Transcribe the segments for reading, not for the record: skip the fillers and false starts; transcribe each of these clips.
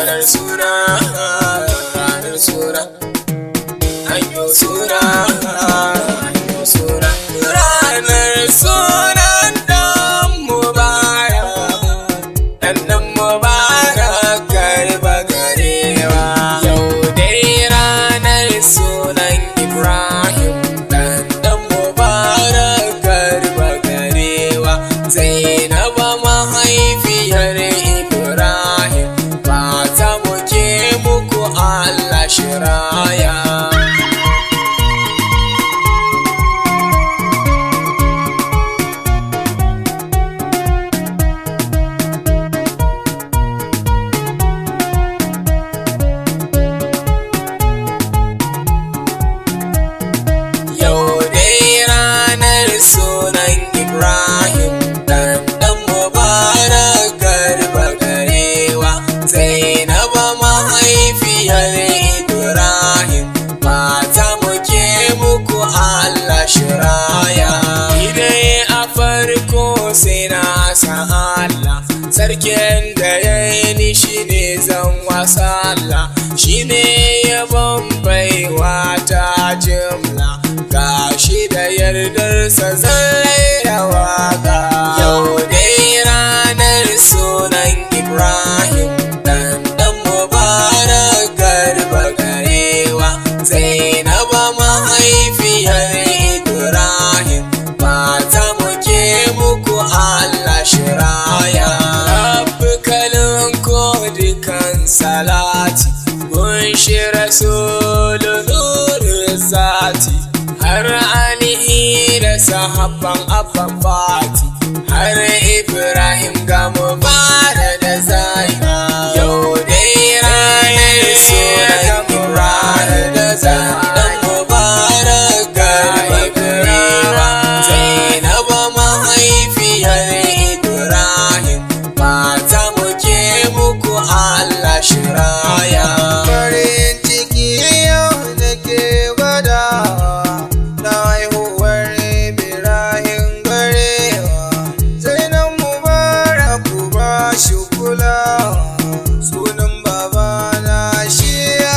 ranar suna, ranar suna, anyo suna, anyo suna, ranar sunan dan Mubarak, dan Mubarak garba garewa. Yau dai ranar sunan Ibrahim dan Mubarak garba garewa. Zainaba mahaifiyar Ibrahim, fata muke muku Allah shiraya. Yau dai ranar sunan Ibrahim dan Mubarak garba garewa. Zainaba mahaifiyar Ibrahim, mata muke muku Allah shiraya. Idai a farko sai na san Allah, sarkin da ya yi ni shi ne zan wasa Allah, shi ne yabon baiwa ta jimla, gashi da yardarsa zan raira waka. Yau dai ranar sunan Ibrahim dan Mubarak garba garewa. Zainaba mahaifiyar Ibrahim, mata muke muku Allah shiraya. Rabbi kalin ko dukan salati, mun shi rasulu nuru zati, har alihi da sahabban abban fati, har Ibrahim ga Mubarak da Zaina. Yau dai ranar sunan Ibrahim da Zaina, Mubarak garba garewa. Zainaba mahaifiyar Ibrahim, mata muke muku Allah shiraya. Farin ciki yau da ke gwadawa na haihuwar Ibrahim garewa. Zainab Mubarak ku ba shi kulawa, sunan babana shi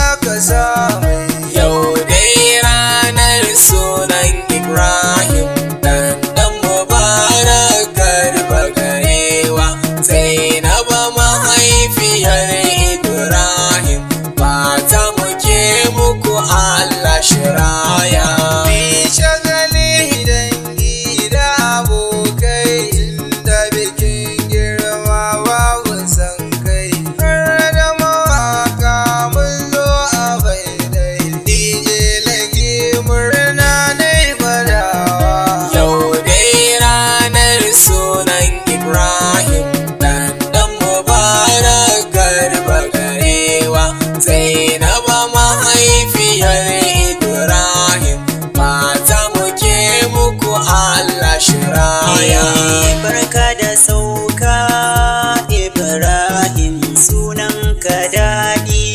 aka sa mai. Yau dai ranar sunan Ibrahim dan Mubarak garba garewa. Zainaba mahaifiyar Ibrahim, mata muke muku Allah shiraya. Bi shagali dangi da abokai, inda bikin girma babu san kai, har da mawaka mun zo a baidai, DJ lagi murna nai badawa. Yau dai ranar sunan Ibrahim dan Mubarak garba garewa. Zainaba mahaifiyar Ibrahim, mata muke muku Allah shiraya. Barka da sauka Ibrahim, sunanka daɗi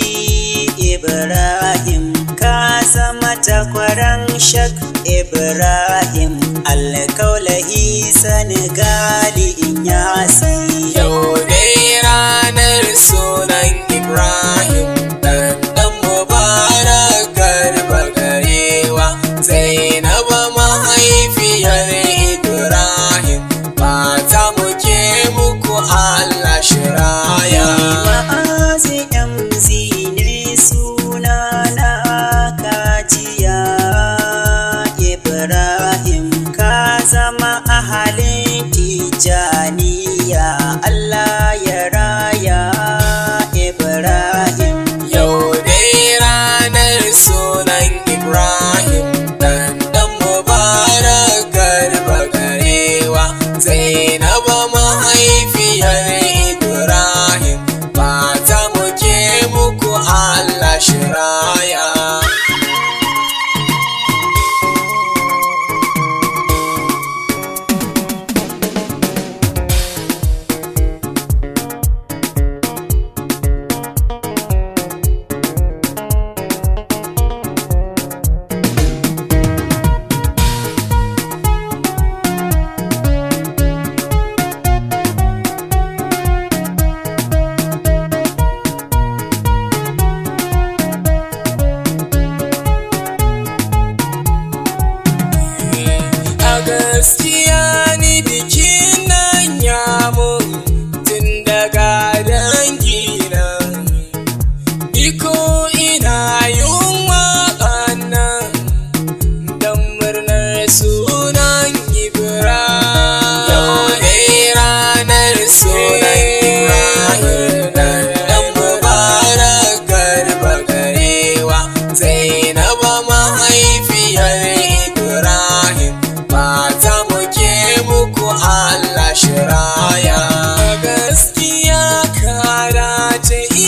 Ibrahim, ka zama takwaran Shak Ibrahim, alkaulahi Senegali in ya sai. Yau dai ranar sunan Ibrahim dan Mubarak garba garewa. Zainaba mahaifiyar Ibrahim, mata muke muku Allah shiraya. Ma'azi MZ ne sunana, kajiya Ibrahim, ka zama ahalin Tijaniya. Allah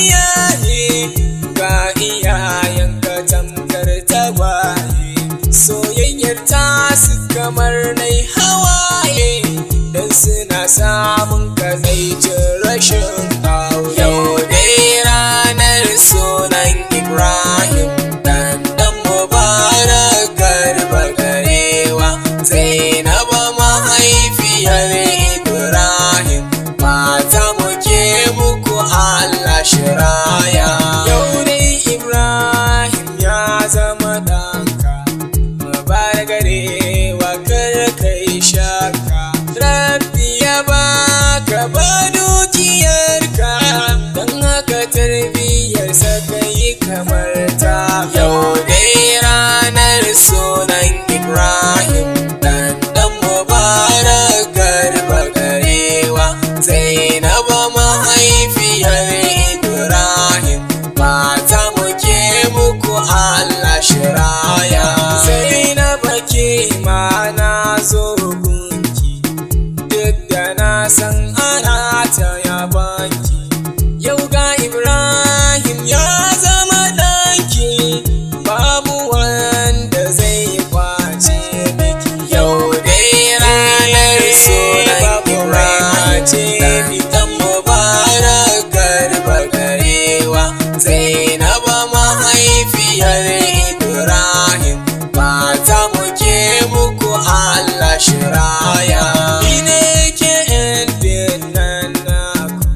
iyaye ga iyayenka tamkar tagwaye, soyayyar tasu kamar nai hawaye, dan suna samun kazaicin rashin aure. Yau dai ranar sunan Ibrahim dan Mubarak Garba Garewa, Zainaba mahaifiyar Ibrahim, mata muke muku Allah shiraya. Yau dai Ibrahim ya zama ɗanka, Mubarak Garewa kar kai shakka, Rabbi ya baka ba dukiyarka, don haka tarbiyyarsa kai kamar ta. Yau dai ranar sunan Ibrahim dan Mubarak Garba Garewa, Zainaba mahaifiyar Ibrahim, mata muke muku Allah shiraya. Zainaba ke ma na zo gunki, duk da na san ana ta yabanki. Yau ga Ibrahim ya zama ɗanki, babu wanda zai kwace miki. Yau dai ranar sunan Ibrahim dan Mubarak Garba Garewa, Zainaba mahaifiyar Ibrahim, mata muke muku Allah shiraya. Ine ke nan naku,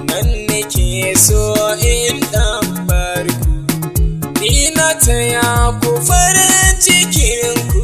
nan nake so in ɗan barku, ina taya ku farin cikinku,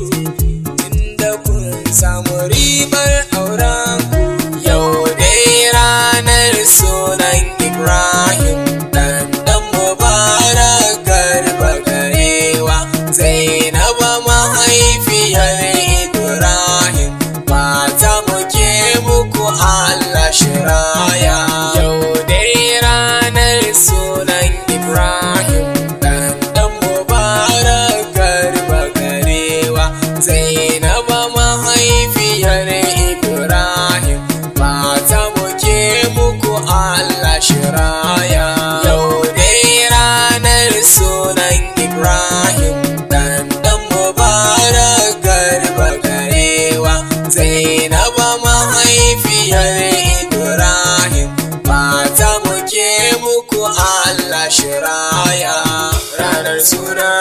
tunda kun samu ribar aurenku. Yau dai ranar sunan Ibrahim dan Mubarak Garba Garewa, Zainaba mahaifiyar Ibrahim, mata muke muku Allah shiraya. Yau dai ranar sunan Ibrahim dan Mubarak Garba Garewa, Zainaba mahaifiyar Ibrahim, mata muke muku Allah shiraya. Yau dai ranar sunan Ibrahim dan Mubarak Garba Garewa, Zainaba mahaifiyar Ibrahim, mata muke muku Allah shiraya. Ranar suna